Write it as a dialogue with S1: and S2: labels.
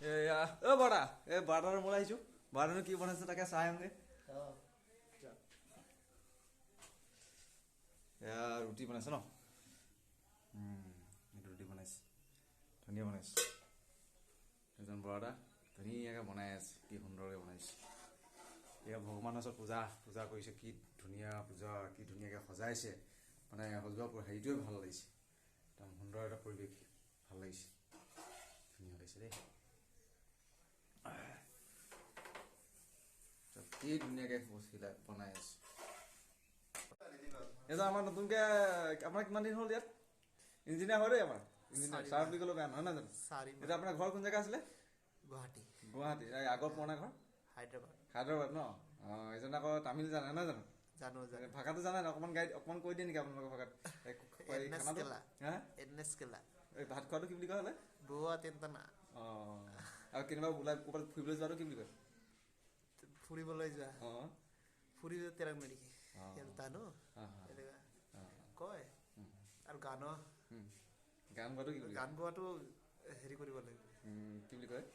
S1: এয়া বৰা বৰাৰ মোলা আহিছো বৰানো কি বনাইছে তাকে চাই আহোঁগে এয়া ৰুটি বনাইছে ন ৰুটি বনাইছে ধুনীয়া বনাইছে এজন বৰা ধুনীয়াকৈ বনাই আছে কি সুন্দৰকৈ বনাইছে এয়া ভগৱানৰ ওচৰত পূজা কৰিছে কি ধুনীয়া পূজা কি ধুনীয়াকৈ সজাইছে মানে সজোৱা হেৰিটোৱে ভাল লাগিছে একদম সুন্দৰ এটা পৰিৱেশ ভাল লাগিছে ধুনীয়া লাগিছে দেই কি ধুনীয়াকৈ বনাই আছে এইটো আমাৰ নতুনকৈ আপোনাৰ কিমান দিন হ'ল ইয়াত ইঞ্জিনিয়াৰ হয় দেই আমাৰ ইঞ্জিনিয়াৰ ছাৰ বুলি ক'লেও বেয়া নহয় নহয় জানো এতিয়া আপোনাৰ ঘৰ কোন জেগা আছিলে গুৱাহাটী আগৰ পুৰণা ঘৰ হায়দৰাবাদ ন অঁ এইজন আকৌ তামিল জানে নহয় জানো ভাষাটো জানে ন অকণমান কৈ দিয়ে নেকি আপোনালোকৰ ভাষাত এই ভাত খোৱাটো কি বুলি কয় হ'লে অঁ আৰু কেনিবা ওলাই ক'ৰবাত ফুৰিবলৈ যোৱাটো কি বুলি কয়
S2: ফুৰিবলৈ যোৱা
S1: অঁ
S2: ফুৰিব তেৰাক মেৰিকে জানো কয় আৰু
S1: গান গোৱাটো কি বুলি
S2: গান গোৱাটো হেৰি কৰিব লাগিব
S1: কি বুলি কয়